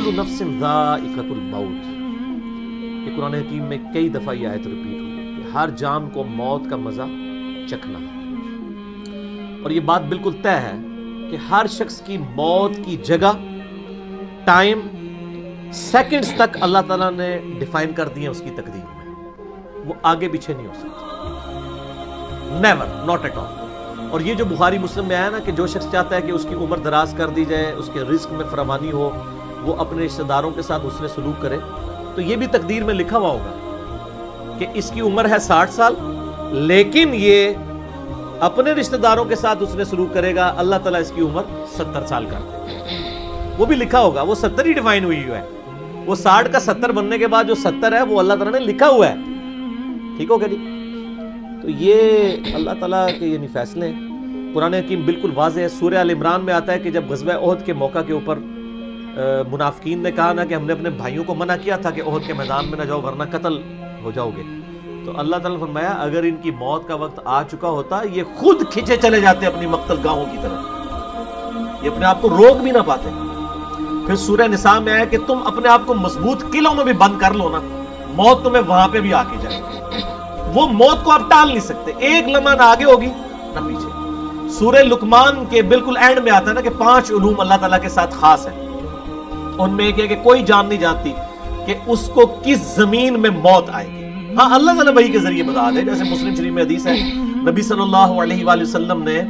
کل نفس ذائقۃ الموت. یہ قرآن حکیم میں کئی دفعہ یہ آیت ریپیٹ ہوئی کہ ہر جان کو موت کا مزہ چکھنا ہے. اور یہ بات بالکل طے ہے کہ ہر شخص کی موت کی جگہ، ٹائم، سیکنڈز تک اللہ تعالیٰ نے ڈیفائن کر دی ہے اس کی تقدیر میں. وہ آگے پیچھے نہیں ہو سکتی، نیور، ناٹ ایٹ آل. اور یہ جو بخاری مسلم میں آیا نا کہ جو شخص چاہتا ہے کہ اس کی عمر دراز کر دی جائے، اس کے رزق میں فراوانی ہو، وہ اپنے رشتہ داروں کے ساتھ حسن سلوک کرے، تو یہ بھی تقدیر میں لکھا ہوا ہوگا کہ اس کی عمر ہے 60 سال، لیکن یہ اپنے رشتہ داروں کے ساتھ حسن سلوک کرے گا، اللہ تعالیٰ اس کی عمر 70 سال کر دے. وہ بھی لکھا ہوگا، وہ 70 ہی ڈیفائن ہوئی ہے. وہ 60 کا 70 بننے کے بعد جو 70 ہے وہ اللہ تعالیٰ نے لکھا ہوا ہے. ٹھیک ہو گیا جی؟ تو یہ اللہ تعالیٰ کے یعنی فیصلے ہیں. قرآن حکیم بالکل واضح ہے. سورہ ال عمران میں آتا ہے کہ جب غزوہ احد کے موقع کے اوپر منافقین نے کہا نا کہ ہم نے اپنے بھائیوں کو منع کیا تھا کہ احد کے میدان میں نہ جاؤ ورنہ قتل ہو جاؤ گے، تو اللہ تعالیٰ نے فرمایا اگر ان کی موت کا وقت آ چکا ہوتا یہ خود کھینچے چلے جاتے اپنی مقتل گاہوں کی طرف، یہ اپنے آپ کو روک بھی نہ پاتے. پھر سورہ نساء میں آیا کہ تم اپنے آپ کو مضبوط قلعوں میں بھی بند کر لو نا، موت تمہیں وہاں پہ بھی آ کے جائے گی. وہ موت کو آپ ٹال نہیں سکتے، ایک لمحہ نہ آگے ہوگی نہ پیچھے. سورہ لقمان کے بالکل اینڈ میں آتا ہے نا کہ 5 علوم اللہ تعالیٰ کے ساتھ خاص ہیں. ان میں ایک ہے کہ کوئی جان نہیں جانتی کہ اس کو کس زمین میں موت آئے گی. ہاں اللہ تعالیٰ وحی کے ذریعے بتا دے، جیسے مسلم شریف میں حدیث ہے نبی صلی اللہ علیہ وآلہ وسلم نے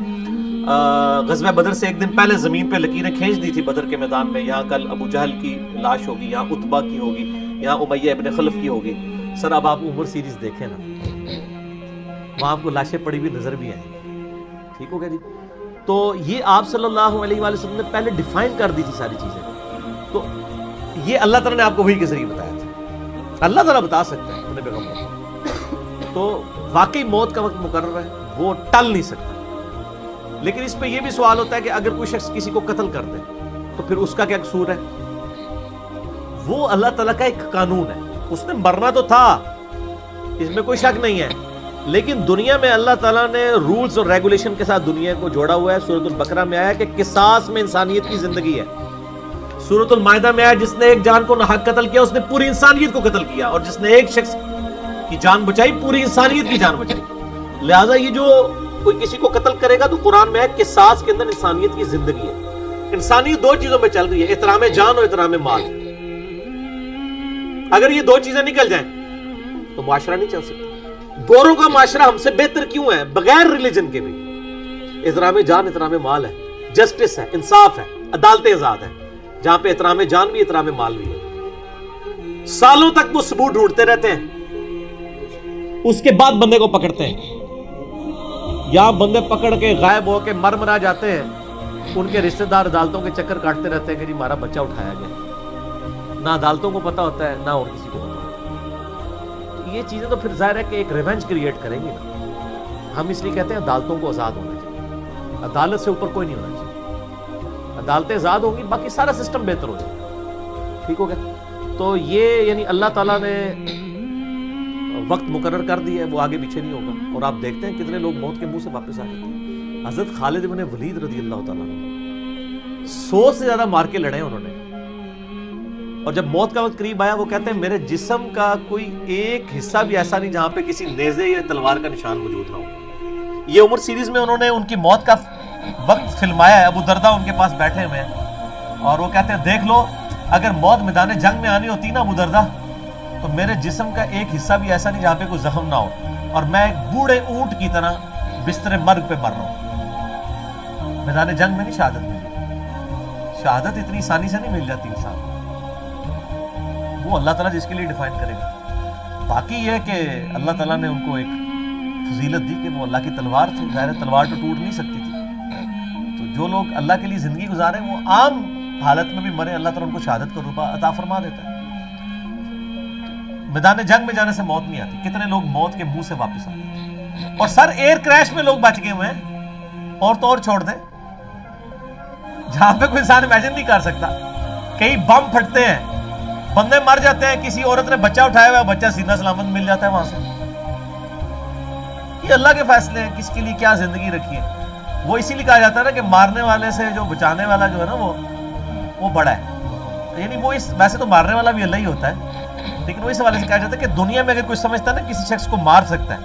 غزوہ بدر سے ایک دن پہلے زمین پہ لکیریں کھینچ دی تھی بدر کے میدان میں. یہاں کل ابو جہل کی لاش ہوگی، یہاں عتبہ کی ہوگی، یہاں امیہ ابن خلف کی ہوگی. سر اب آپ عمر سیریز دیکھیں نا، وہاں آپ کو لاشیں پڑی ہوئی نظر بھی آئیں. ٹھیک ہو گیا جی؟ تو یہ آپ صلی اللہ علیہ وآلہ وسلم نے پہلے ڈیفائن کر دی تھی ساری چیزیں. تو یہ اللہ تعالیٰ نے آپ کو وحی کے ذریعے بتایا تھا. اللہ تعالیٰ بتا سکتا ہے اپنے پیغمبر کو. تو واقعی موت کا وقت مقرر ہے، وہ ٹل نہیں سکتا. لیکن اس پہ یہ بھی سوال ہوتا ہے کہ اگر کوئی شخص کسی کو قتل کر دے تو پھر اس کا کیا قصور ہے؟ وہ اللہ تعالیٰ کا ایک قانون ہے. اس نے مرنا تو تھا، اس میں کوئی شک نہیں ہے، لیکن دنیا میں اللہ تعالیٰ نے رولز اور ریگولیشن کے ساتھ دنیا کو جوڑا ہوا ہے. سورۃ البقرہ میں آیا کہ قصاص میں انسانیت کی زندگی ہے. سورۃ المائدہ میں آیا جس نے ایک جان کو ناحق قتل کیا اس نے پوری انسانیت کو قتل کیا، اور جس نے ایک شخص کی جان بچائی پوری انسانیت کی جان بچائی. لہٰذا یہ جو کوئی کسی کو قتل کرے گا تو قرآن میں ہے قصاص کے اندر انسانیت کی زندگی ہے. انسانیت 2 چیزوں میں چل رہی ہے، احترام جان اور احترام مال. اگر یہ 2 چیزیں نکل جائیں تو معاشرہ نہیں چل سکتا. گوروں کا معاشرہ ہم سے بہتر کیوں ہے؟ بغیر ریلیجن کے بھی احترام جان احترام مال ہے، جسٹس ہے، انصاف ہے، عدالتیں آزاد ہے، جہاں پہ احترام جان بھی احترام مال بھی ہے. سالوں تک وہ ثبوت ڈھونڈتے رہتے ہیں، اس کے بعد بندے کو پکڑتے ہیں. یا بندے پکڑ کے غائب ہو کے مر مرا جاتے ہیں، ان کے رشتہ دار عدالتوں کے چکر کاٹتے رہتے ہیں کہ جی ہمارا بچہ اٹھایا گیا. نہ عدالتوں کو پتا ہوتا ہے نہ اور کسی کو پتا ہوتا ہے. یہ چیزیں تو پھر ظاہر ہے کہ ایک ریونج کریٹ کریں گی نا. ہم اس لیے کہتے ہیں عدالتوں کو آزاد ہونا چاہیے، عدالت سے اوپر کوئی نہیں ہونا چاہیے. عدالتیں آزاد ہوں گی، باقی سارا سسٹم بہتر ہو جائے گا. ٹھیک ہو گیا؟ تو یہ یعنی اللہ تعالیٰ نے وقت مقرر کر دی ہے، وہ آگے پیچھے نہیں ہوگا. اور آپ دیکھتے ہیں کتنے لوگ موت کے منہ سے واپس آ جاتے ہیں. حضرت خالد بن ولید رضی اللہ تعالیٰ عنہ 100 سے زیادہ مار کے لڑے انہوں نے، اور جب موت کا وقت قریب آیا وہ کہتے ہیں میرے جسم کا کوئی ایک حصہ بھی ایسا نہیں جہاں پہ کسی نیزے یا تلوار کا نشان موجود نہ ہو. یہ عمر سیریز میں انہوں نے ان کی موت کا وقت فلمایا ہے. ابو دردہ ان کے پاس بیٹھے ہوئے ہیں اور وہ کہتے ہیں دیکھ لو اگر موت میدان جنگ میں آنی ہوتی نا ابو دردہ تو میرے جسم کا ایک حصہ بھی ایسا نہیں جہاں پہ کوئی زخم نہ ہو، اور میں ایک بوڑھے اونٹ کی طرح بستر مرگ پہ مر رہا ہوں. میدان جنگ میں نہیں شہادت ملی. شہادت اتنی آسانی سے نہیں مل جاتی انسان کو. وہ اللہ تعالیٰ جس کے لیے ڈیفائن کرے گا. باقی یہ کہ اللہ تعالیٰ نے ان کو ایک فضیلت دی کہ وہ اللہ کی تلوار تھی. ظاہر تلوار تو ٹوٹ نہیں سکتی تھی. تو جو لوگ اللہ کے لیے زندگی گزارے وہ عام حالت میں بھی مرے، اللہ تعالیٰ ان کو شہادت کا رتبہ عطا فرما دیتا ہے. میدان جنگ میں جانے سے موت نہیں آتی. کتنے لوگ موت کے منہ سے واپس آتے ہیں. اور سر ایئر کریش میں لوگ بچ گئے ہوئے ہیں، اور تو اور چھوڑ دیں جہاں پہ کوئی انسان امیجن نہیں کر سکتا. کئی بم پھٹتے ہیں، بندے مر جاتے ہیں، کسی عورت نے بچہ اٹھایا ہوا، بچہ سینہ سلامت مل جاتا ہے وہاں سے. یہ اللہ کے فیصلے ہیں کس کے لیے کیا زندگی رکھی ہے. وہ اسی لیے کہا جاتا ہے نا کہ مارنے والے سے جو بچانے والا جو ہے نا وہ بڑا ہے. یعنی وہ ویسے تو مارنے والا بھی اللہ ہی ہوتا ہے، لیکن وہ اس حوالے سے کہا جاتا ہے کہ دنیا میں اگر کوئی سمجھتا ہے نا کسی شخص کو مار سکتا ہے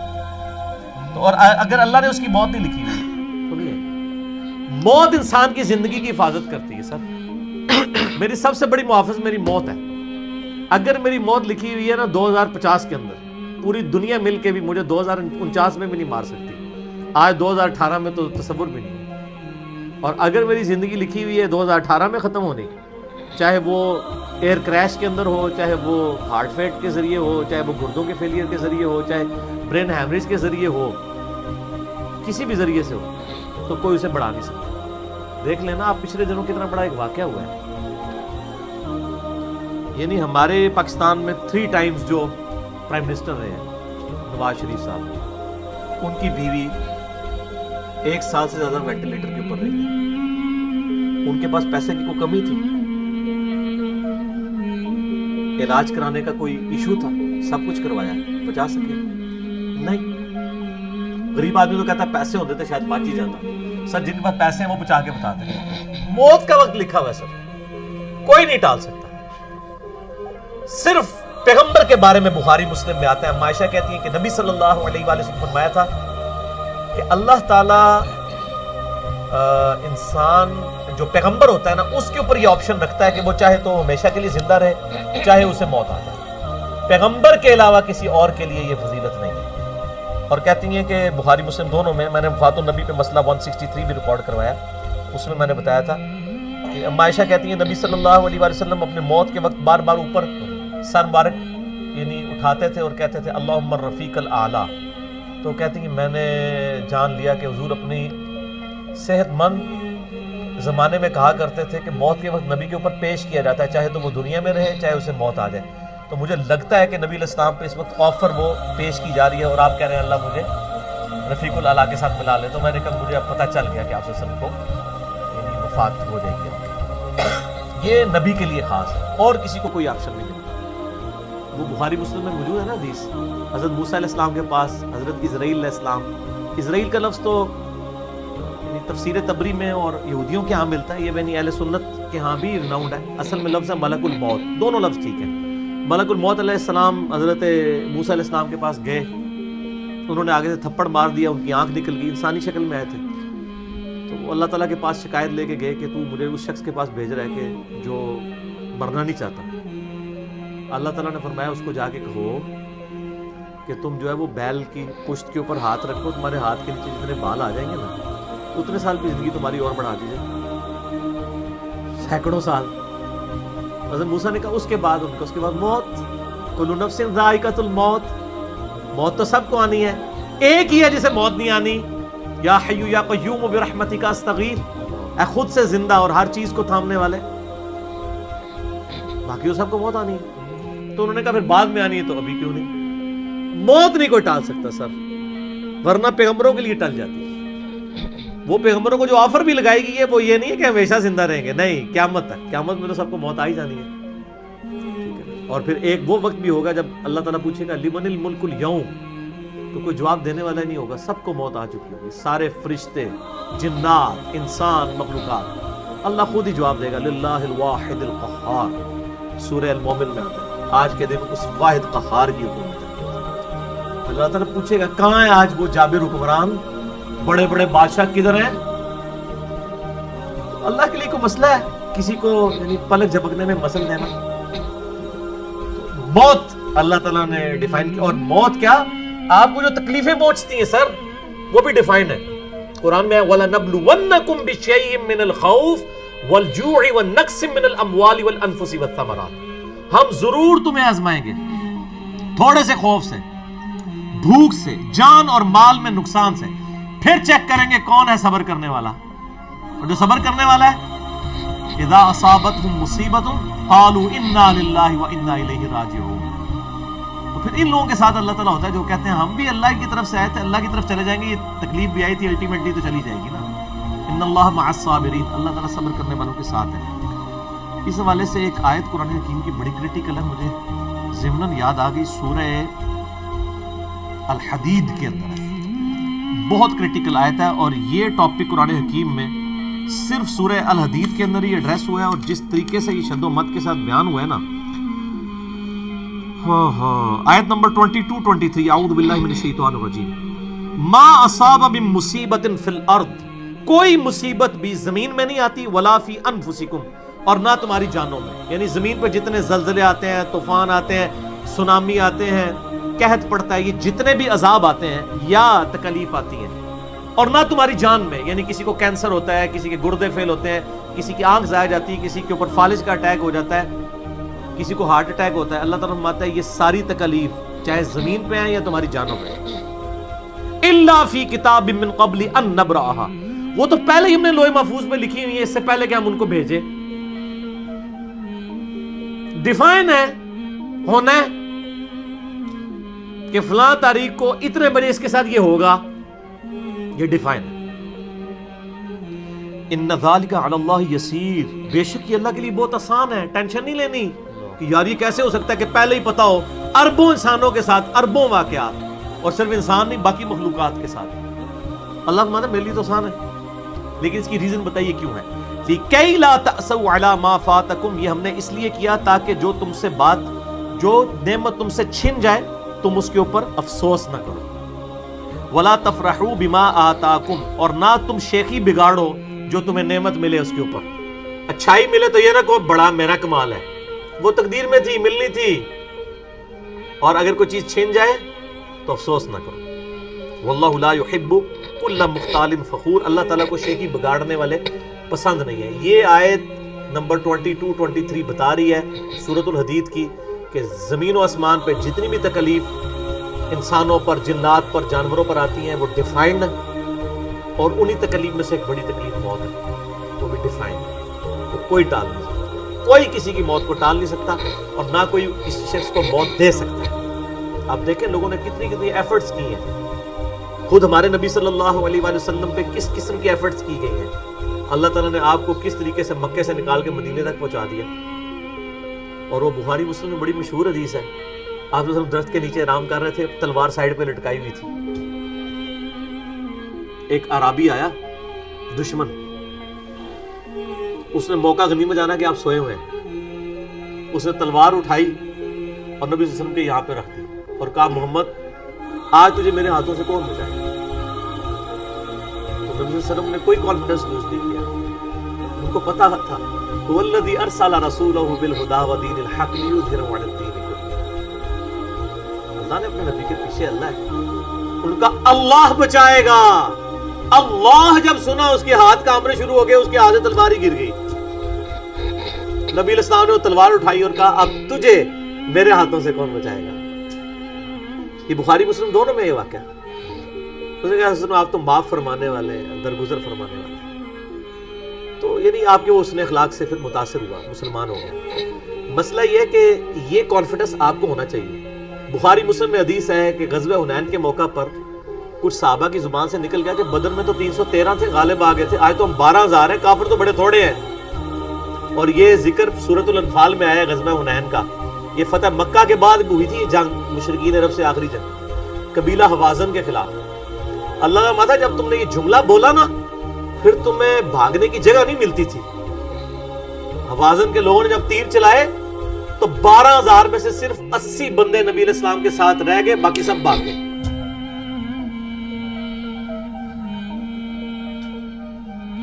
تو، اور اگر اللہ نے اس کی موت نہیں لکھی ہوئی، موت انسان کی زندگی کی حفاظت کرتی ہے سر۔ میری سب سے بڑی محافظ میری موت ہے۔ اگر میری موت لکھی ہوئی ہے نا 2050 کے اندر، پوری دنیا مل کے بھی مجھے 2049 میں بھی نہیں مار سکتی، آج 2018 میں تو تصور بھی نہیں۔ اور اگر میری زندگی لکھی ہوئی ہے 2018 میں ختم ہونی، چاہے وہ ایئر کریش کے اندر ہو، چاہے وہ ہارٹ فیٹ کے ذریعے ہو، چاہے وہ گردوں کے فیلئر کے ذریعے ہو، چاہے برین ہیمریج کے ذریعے ہو، کسی بھی ذریعے سے ہو، تو کوئی اسے بڑھا نہیں سکتا۔ دیکھ لینا آپ پچھلے دنوں کتنا بڑا ایک واقعہ ہوا ہے، یعنی ہمارے پاکستان میں 3 ٹائمز جو پرائم منسٹر رہے ہیں نواز شریف صاحب، ان کی بیوی 1 سال سے زیادہ وینٹیلیٹر کے اوپر رہی ہے۔ ان کے پاس پیسے کی کوئی کمی تھی؟ علاج کرانے کا کوئی ایشو تھا؟ سب کچھ کروایا، بچا سکے؟ نہیں۔ غریب آدمی تو کہتا ہے پیسے ہوتے تھے شاید بچ ہی جاتا۔ سر جن کے پاس پیسے ہیں وہ بچا کے بتاتے ہیں۔ موت کا وقت لکھا ہوا ہے سر، کوئی نہیں ٹال سکتا۔ صرف پیغمبر کے بارے میں بخاری مسلم میں آتا ہے، عائشہ کہتی ہیں کہ نبی صلی اللہ علیہ وآلہ وسلم فرمایا تھا کہ اللہ تعالیٰ انسان جو پیغمبر ہوتا ہے نا اس کے اوپر یہ آپشن رکھتا ہے کہ وہ چاہے تو ہمیشہ کے لیے زندہ رہے، چاہے اسے موت آ جائے۔ پیغمبر کے علاوہ کسی اور کے لیے یہ فضیلت نہیں ہے۔ اور کہتی ہیں کہ بخاری مسلم دونوں میں نے وفات النبی پہ مسئلہ 163 بھی ریکارڈ کروایا، اس میں نے بتایا تھا کہ عائشہ کہتی ہیں نبی صلی اللہ علیہ وآلہ وسلم اپنے موت کے وقت بار بار اوپر سر مبارک یعنی اٹھاتے تھے اور کہتے تھے اللہم الرفیق الاعلیٰ۔ تو کہتی ہیں میں نے جان لیا کہ حضور اپنی صحت مند زمانے میں کہا کرتے تھے کہ موت کے وقت نبی کے اوپر پیش کیا جاتا ہے، چاہے تو وہ دنیا میں رہے چاہے اسے موت آ جائے۔ تو مجھے لگتا ہے کہ نبی علیہ السلام پہ اس وقت آفر وہ پیش کی جا رہی ہے اور آپ کہہ رہے ہیں اللہ مجھے رفیق الاعلیٰ کے ساتھ ملا لے۔ تو میں نے کہا مجھے اب پتہ چل گیا کہ آپ سے سب کو یعنی وفات ہو جائے گی۔ یہ نبی کے لیے خاص ہے اور کسی کو کوئی آپشن نہیں ملتا۔ وہ بخاری مسلم میں موجود ہے نا حدیث، حضرت موسیٰ علیہ السلام کے پاس حضرت اسرائیل علیہ السلام، اسرائیل کا لفظ تو تفسیر تبری میں اور یہودیوں کے ہاں ملتا ہے، یہ بنی اہل سنت کے ہاں بھی رناؤنڈ ہے۔ اصل میں لفظ ہے ملک الموت، دونوں لفظ ٹھیک ہیں۔ ملک الموت علیہ السلام حضرت موسیٰ علیہ السلام کے پاس گئے، انہوں نے آگے سے تھپڑ مار دیا، ان کی آنکھ نکل گئی، انسانی شکل میں آئے تھے۔ تو وہ اللہ تعالیٰ کے پاس شکایت لے کے گئے کہ تو مجھے اس شخص کے پاس بھیج رہا ہے کہ جو مرنا نہیں چاہتا۔ اللہ تعالیٰ نے فرمایا اس کو جا کے کہو کہ تم جو ہے وہ بیل کی پشت کے اوپر ہاتھ رکھو، تمہارے ہاتھ کے نیچے جتنے بال آ جائیں گے نا اتنے سال کی زندگی تمہاری اور بڑھا دی جائے، سینکڑوں سال۔ حضرت موسیٰ نے کہا اس کے بعد ان کو اس کے بعد موت، کل نفس ذائقۃ الموت، موت تو سب کو آنی ہے، ایک ہی ہے جسے موت نہیں آنی، یا حی یا قیوم برحمتک استغیث، اے خود سے زندہ اور ہر چیز کو تھامنے والے، باقی وہ سب کو موت آنی ہے۔ تو انہوں نے کہا پھر بعد میں آنی ہے تو ابھی کیوں نہیں؟ موت نہیں کوئی ٹال سکتا سر، ورنہ پیغمبروں کے لیے ٹل جاتی ہے۔ وہ پیغمبروں کو جو آفر بھی لگائی گئی ہے وہ یہ نہیں ہے کہ ہمیشہ زندہ رہیں گے، نہیں، قیامت تک، قیامت میں تو سب کو موت آ ہی جانی ہے۔ اور پھر ایک وہ وقت بھی ہوگا جب اللہ تعالیٰ پوچھے گا لمن الملک اليوم، تو کوئی جواب دینے والا نہیں ہوگا، سب کو موت آ چکی ہوگی، سارے فرشتے، جنات، انسان، مخلوقات، اللہ خود ہی جواب دے گا للہ الواحد القہار۔ سورہ المومن میں آتا ہے آج کے دن اس واحد قہار کی حکومت ہے۔ اللہ تعالیٰ پوچھے گا کہاں ہے آج وہ جابر حکمران، بڑے بڑے بادشاہ کدھر ہیں؟ اللہ کے لیے کوئی مسئلہ ہے کسی کو یعنی پلک جھپکنے میں مسل دینا؟ موت اللہ تعالیٰ نے ڈیفائن کی، اور موت کیا آپ کو جو تکلیفیں پہنچتی ہیں سر وہ بھی ڈیفائن ہے قرآن میں، وَلَنَبْلُوَنَّكُمْ بِشَيْءٍ مِّنَ الْخَوْفِ وَالْجُوعِ وَالنَّقْصِ مِّنَ الْأَمْوَالِ وَالْأَنفُسِ وَالثَّمَرَاتِ، ہم ضرور تمہیں آزمائیں گے تھوڑے سے خوف سے، بھوک سے، جان اور مال میں نقصان سے، پھر چیک کریں گے کون ہے صبر کرنے والا، اور جو صبر کرنے والا ہے اذا اصابتهم مصیبت قالوا انا للہ وانا الیہ راجعون، تو پھر ان لوگوں کے ساتھ اللہ تعالیٰ ہوتا ہے جو کہتے ہیں ہم بھی اللہ کی طرف سے آئے تھے، اللہ کی طرف چلے جائیں گے، یہ تکلیف بھی آئی تھی الٹیمیٹلی تو چلی جائے گی نا، ان اللہ مع الصابرین، اللہ تعالیٰ صبر کرنے والوں کے ساتھ ہے۔ اس حوالے سے ایک آیت قرآن حکیم کی بڑی کریٹیکل ہے، مجھے ضمناً یاد آ گئی، سورہ الحدید کے اندر ہے، بہت کریٹیکل آیت ہے، اور یہ ٹاپک قرآن حکیم میں صرف سورہ الحدید کے اندر یہ ایڈریس ہوا ہے، اور جس طریقے سے یہ شد و مد کے ساتھ بیان ہوا ہے نا، آیت نمبر 22-23، اعوذ باللہ من الشیطان الرجیم، ما اصاب من مصیبت فی الارض، کوئی مصیبت بھی زمین میں نہیں آتی، ولا فی انفسکم، اور نہ تمہاری جانوں میں، یعنی زمین پہ جتنے زلزلے آتے ہیں، طوفان آتے ہیں، سونامی آتے ہیں، قحط پڑتا ہے، یہ جتنے بھی عذاب آتے ہیں یا تکلیف آتی ہیں، اور نہ تمہاری جان میں، یعنی کسی کو کینسر ہوتا ہے، کسی کے گردے فیل ہوتے ہیں، کسی کی آنکھ ضائع جاتی ہے، کسی کے اوپر فالج کا اٹیک ہو جاتا ہے، کسی کو ہارٹ اٹیک ہوتا ہے، اللہ تعالیٰ فرماتا ہے یہ ساری تکلیف چاہے زمین پہ ہیں یا تمہاری جانوں پہ، الا فی کتاب من قبل ان نبرأها، وہ تو پہلے ہی ہم نے لوح محفوظ میں لکھی ہوئی ہے، اس سے پہلے کہ ہم ان کو بھیجے، ڈیفائن ہے، ہونا ہے کہ فلاں تاریخ کو اتنے بجے اس کے ساتھ یہ ہوگا، یہ ڈیفائن ہے۔ ان ذالک علی اللہ یسیر، بے شک یہ اللہ کے لیے بہت آسان ہے، ٹینشن نہیں لینی کہ یار یہ کیسے ہو سکتا ہے کہ پہلے ہی پتا ہو، اربوں انسانوں کے ساتھ اربوں واقعات، اور صرف انسان نہیں باقی مخلوقات کے ساتھ، اللہ فرماتا ہے میرے لیے تو آسان ہے، لیکن اس کی ریزن بتائیے کیوں ہے، لِكَيْ لَا تَأْسَوْا عَلَى مَا فَاتَكُمْ، یہ ہم نے اس لیے کیا تاکہ جو تم سے بات، جو نعمت تم سے چھن جائے تم اس کے اوپر افسوس نہ کرو، وَلَا تَفْرَحُوا بِمَا آتَاكُمْ، اور نہ تم شیخی بگاڑو جو تمہیں نعمت ملے اس کے اوپر، اچھائی ملے تو یہ نہ کہو بڑا میرا کمال ہے، وہ تقدیر میں تھی، ملنی تھی، اور اگر کوئی چیز چھن جائے تو افسوس نہ کرو، وَاللَّهُ لَا يُحِبُّ كُلَّ مُخْتَالٍ فَخُورٍ، اللہ تعالیٰ کو شیخی بگاڑنے والے پسند نہیں ہے۔ یہ آیت نمبر 22-23 بتا رہی ہے سورۃ الحدید کی کہ زمین و آسمان پہ جتنی بھی تکلیف انسانوں پر، جنات پر، جانوروں پر آتی ہیں وہ ڈیفائنڈ ہے، اور انہی تکلیف میں سے ایک بڑی تکلیف موت ہے، وہ بھی ڈیفائنڈ ہے، تو کوئی ٹال نہیں سکتا، کوئی کسی کی موت کو ٹال نہیں سکتا، اور نہ کوئی کسی شخص کو موت دے سکتا ہے۔ آپ دیکھیں لوگوں نے کتنی کتنی ایفرٹس کی ہیں، خود ہمارے نبی صلی اللہ علیہ وآلہ وسلم پہ کس قسم کی ایفرٹس کی گئی ہیں، اللہ تعالیٰ نے آپ کو کس طریقے سے مکے سے نکال کے مدینے تک پہنچا دیا، اور وہ بخاری مسلم میں بڑی مشہور حدیث ہے، آپ درخت کے نیچے آرام کر رہے تھے، تلوار سائیڈ پہ لٹکائی ہوئی تھی، ایک عرابی آیا دشمن، اس نے موقع غنیمت جانا کہ آپ سوئے ہوئے ہیں، اس نے تلوار اٹھائی اور نبی صلی اللہ علیہ وسلم کے یہاں پہ رکھ دی اور کہا محمد آج تجھے میرے ہاتھوں سے کون بچائے گا؟ تو نبی صلی اللہ علیہ وسلم نے کوئی کانفیڈنس لوز نہیں کیا، ان کو پتا تھا هو الذی ارسل رسولہ بالہدی ودین الحق لیظہرہ علی الدین کلہ، اللہ نے اپنے نبی کے پیچھے اللہ ہے، ان کا اللہ بچائے گا، اللہ جب سنا اس کے ہاتھ کانپنے شروع ہو گئے، اس کے ہاتھ سے تلوار ہی گر گئی، نبی علیہ السلام نے تلوار اٹھائی اور کہا اب تجھے میرے ہاتھوں سے کون بچائے گا؟ یہ بخاری مسلم دونوں میں یہ واقعہ، اس نے کہا آپ تو معاف فرمانے والے ہیں، درگزر فرمانے والے ہیں، تو یعنی آپ کے وہ حسن اخلاق سے پھر متاثر ہوا، مسلمان ہو گیا۔ مسئلہ یہ ہے کہ یہ کانفیڈنس آپ کو ہونا چاہیے۔ بخاری مسلم میں حدیث ہے کہ غزوہ حنین کے موقع پر کچھ صحابہ کی زبان سے نکل گیا کہ بدر میں تو 313 تھے، غالب آ گئے تھے، آج تو ہم 12,000 ہیں، کافر تو بڑے تھوڑے ہیں، اور یہ ذکر سورۃ الانفال میں آیا غزوہ حنین کا، یہ فتح مکہ کے بعد ہوئی تھی یہ جنگ، مشرکین عرب سے آخری جنگ قبیلہ حوازن کے خلاف۔ اللہ کا ماتا جب تم نے یہ جملہ بولا نا پھر تمہیں بھاگنے کی جگہ نہیں ملتی تھی، حوازن کے لوگوں نے جب تیر چلائے تو 12,000 میں سے صرف 80 بندے نبی علیہ السلام کے ساتھ رہ گئے، باقی سب بھاگ گئے۔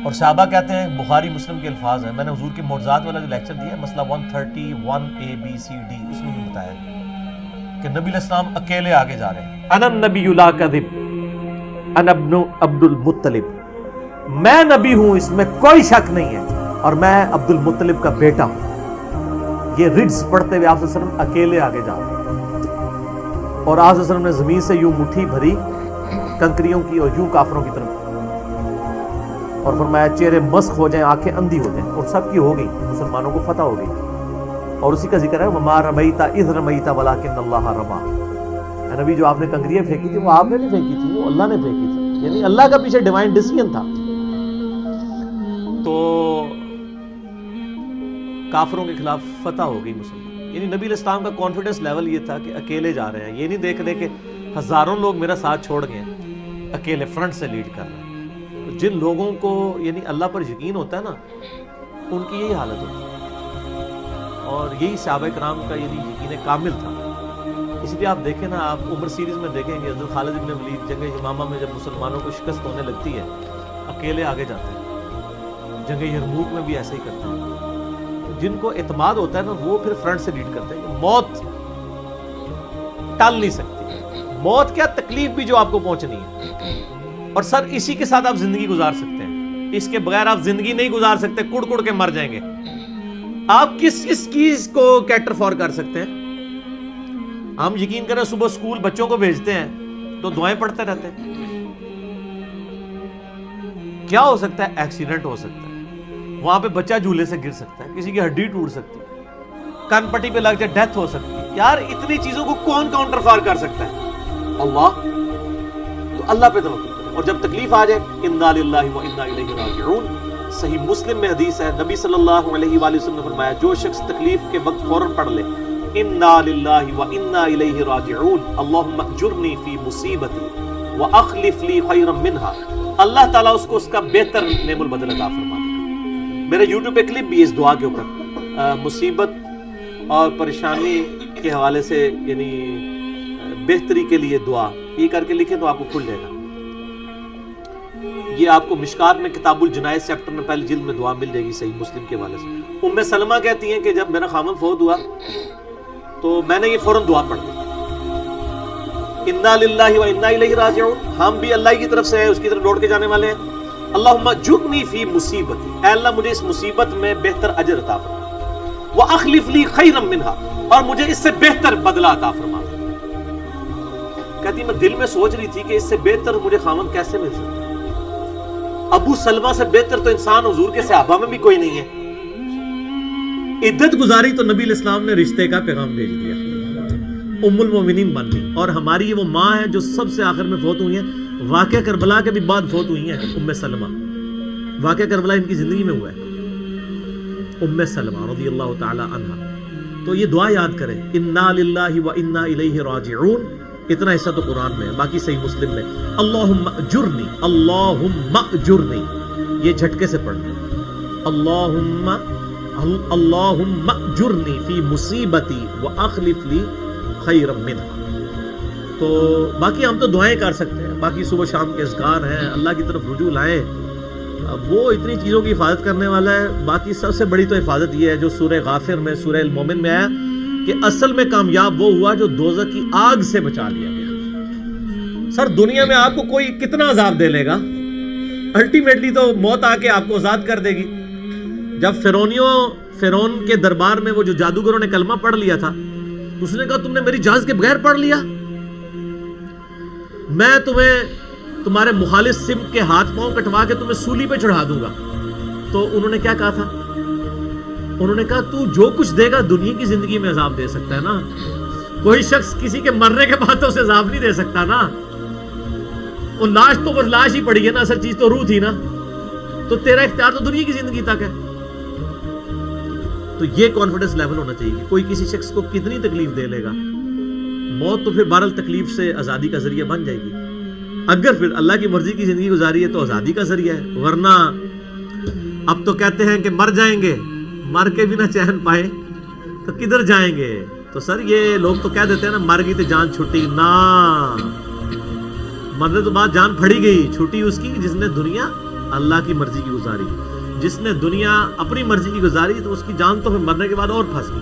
اور صحابہ کہتے ہیں، بخاری مسلم کے الفاظ ہیں، میں نے حضور کے معجزات والا جو لیکچر دیا ہے مسئلہ 131A-B-C-D، اس میں بھی بتایا کہ نبی علیہ السلام اکیلے آگے جا رہے ہیں، انا النبی لا کذب انا ابن عبد المطلب، میں نبی ہوں اس میں کوئی شک نہیں ہے، اور میں عبد المطلب کا بیٹا ہوں۔ یہ رڈز پڑھتے ہوئے آپ صلی اللہ علیہ وسلم اکیلے آگے جا رہے ہیں، اور آپ صلی اللہ علیہ وسلم نے زمین سے یوں مٹھی بھری کنکریوں کی اور یوں کافروں کی طرف، اور فرمایا چہرے مسخ ہو جائیں، آنکھیں اندھی ہو جائیں، اور سب کی ہو گئی، مسلمانوں کو فتح ہو گئی، اور اسی کا ذکر ہے وما رمیت اذ رمیت ولکن اللہ رمی، اے نبی جو آپ نے کنکریاں پھینکی تھی وہ آپ نے نہیں پھینکی تھی، وہ اللہ نے پھینکی تھی، یعنی اللہ کا پیچھے ڈیوائن ڈیسیژن تھا۔ تو کافروں کے خلاف فتح ہو گئی مسلمان، یعنی نبی علیہ السلام کا کانفیڈنس لیول یہ تھا کہ اکیلے جا رہے ہیں، یہ نہیں دیکھ رہے کہ ہزاروں لوگ میرا ساتھ چھوڑ گئے ہیں، اکیلے فرنٹ سے لیڈ کر رہے ہیں۔ جن لوگوں کو یعنی اللہ پر یقین ہوتا ہے نا، ان کی یہی حالت ہوتی ہے، اور یہی صحابہ کرام کا یعنی یقین کامل تھا۔ اس لیے آپ دیکھیں نا، آپ عمر سیریز میں دیکھیں گے حضرت خالد بن ولید جنگ یمامہ میں جب مسلمانوں کو شکست ہونے لگتی ہے اکیلے آگے جاتے ہیں، جنگ یرموک میں بھی ایسے ہی کرتے ہیں۔ جن کو اعتماد ہوتا ہے نا وہ پھر فرنٹ سے لیڈ کرتے ہیں۔ موت ٹال نہیں سکتی، موت کیا تکلیف بھی جو آپ کو پہنچنی ہے، اور سر اسی کے ساتھ آپ زندگی گزار سکتے ہیں، اس کے بغیر آپ زندگی نہیں گزار سکتے، کڑ کڑ کے مر جائیں گے۔ آپ کس چیز کو کیٹر فار کر سکتے ہیں؟ ہم یقین کریں صبح اسکول بچوں کو بھیجتے ہیں تو دعائیں پڑھتے رہتے ہیں۔ کیا ہو سکتا ہے؟ ایکسیڈنٹ ہو سکتا ہے، وہاں پہ بچہ جھولے سے گر سکتا ہے، کسی کی ہڈی ٹوٹ سکتی ہے، کان پٹی پہ لگ جائے ڈیتھ ہو سکتی ہے۔ یار اتنی چیزوں کو کون کاؤنٹر فار کر سکتا ہے؟ اللہ۔ تو اللہ پہ توکل کریں، اور جب تکلیف آ جائے انا للہ و انا الیہ راجعون۔ صحیح مسلم میں حدیث ہے، نبی صلی اللہ علیہ وآلہ وسلم نے فرمایا جو شخص تکلیف کے وقت فوراً پڑھ لے انا للہ و انا الیہ راجعون اللہم اجرنی فی مصیبتی واخلف لی خیرا منہا، اللہ تعالیٰ اس کو اس کا بہتر نعم البدل عطا فرما دے۔ میرے یوٹیوب پہ کلپ بھی اس دعا کے اوپر مصیبت اور پریشانی کے حوالے سے یعنی بہتری کے لیے دعا، یہ کر کے لکھیں تو آپ کو کھل جائے گا۔ یہ آپ کو مشکات میں کتاب الجنائز چیپٹر میں پہلی جلد میں دعا مل جائے گی صحیح مسلم کے حوالے سے۔ ام سلمہ کہتی ہیں کہ جب میرا خامن فوت ہوا تو میں نے یہ فوراً دعا پڑھ دی، انا للہ و انا الیہ راجعون، ہم بھی اللہ کی طرف سے ہیں، اس کی طرف لوٹ کے جانے والے ہیں۔ اللہم اجرنی فی مصیبتی، اے اللہ مجھے اس مصیبت میں بہتر اجر عطا فرما، واخلف لی خیرا منہا، اور مجھے اس سے بہتر بدلہ عطا فرما۔ کہتی میں دل میں سوچ رہی تھی کہ اس سے بہتر مجھے خامن کیسے مل سکتا ہے؟ ابو سلمہ سے بہتر تو انسان حضور کے صحابہ میں بھی کوئی نہیں ہے۔ عدت گزاری تو نبی الاسلام نے رشتے کا پیغام بھیج دیا، ام المومنین بن گئی، اور ہماری وہ ماں ہے جو سب سے آخر میں فوت ہوئی ہیں، واقعہ کربلا کے بھی بعد فوت ہوئی ہیں، ام سلمہ۔ واقعہ کربلا ان کی زندگی میں ہوا ہے، ام سلمہ رضی اللہ تعالی عنہا۔ تو یہ دعا یاد کریں، انا للہ و انا الیہ راجعون، اتنا حصہ تو قرآن میں ہے، باقی صحیح مسلم میں اللہم اجرنی، اللہم اجرنی، یہ جھٹکے سے پڑھ لیں، اللہم اجرنی فی مصیبتی واخلف لی خیرا منہا۔ تو باقی ہم تو دعائیں کر سکتے ہیں، باقی صبح شام کے اذکار ہیں، اللہ کی طرف رجوع لائیں، وہ اتنی چیزوں کی حفاظت کرنے والا ہے۔ باقی سب سے بڑی تو حفاظت یہ ہے جو سورہ غافر میں، سورہ المومن میں آیا کہ اصل میں کامیاب وہ ہوا جو دوزخ کی آگ سے بچا لیا گیا۔ سر دنیا میں آپ کو کوئی کتنا عذاب دے لے گا، الٹیمیٹلی تو موت آ کے آپ کو آزاد کر دے گی۔ جب فرعون کے دربار میں وہ جو جادوگروں نے کلمہ پڑھ لیا تھا، اس نے کہا تم نے میری اجازت کے بغیر پڑھ لیا، میں تمہیں تمہارے مخالف سمت کے ہاتھ پاؤں کٹوا کے تمہیں سولی پہ چڑھا دوں گا۔ تو انہوں نے کیا کہا تھا؟ انہوں نے کہا تو جو کچھ دے گا دنیا کی زندگی میں عذاب دے سکتا ہے نا، کوئی شخص کسی کے مرنے کے بعد تو اسے عذاب نہیں دے سکتا نا، وہ لاش تو بس لاش ہی پڑی ہے نا، اصل چیز تو روح تھی نا، تو تیرا اختیار تو دنیا کی زندگی تک ہے۔ تو یہ کانفیڈنس لیول ہونا چاہیے کہ کوئی کسی شخص کو کتنی تکلیف دے لے گا، موت تو پھر بہرحال تکلیف سے آزادی کا ذریعہ بن جائے گی۔ اگر پھر اللہ کی مرضی کی زندگی گزاری ہے تو آزادی کا ذریعہ ہے، ورنہ اب تو کہتے ہیں کہ مر جائیں گے، مر کے بھی نہ چین پائے تو کدھر جائیں گے؟ تو سر یہ لوگ تو کہہ دیتے ہیں نا مر گئی تو جان چھٹی، نہ، مرنے تو بعد جان پھڑی گئی، چھٹی اس کی جس نے دنیا اللہ کی مرضی کی گزاری، جس نے دنیا اپنی مرضی کی گزاری تو اس کی جان تو پھر مرنے کے بعد اور پھنس گئی۔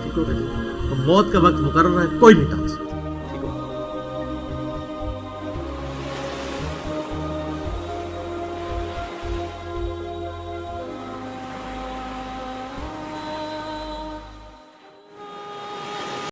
ٹھیک ہو گیا؟ موت کا وقت مقرر ہے، کوئی نہیں ٹال سکتا۔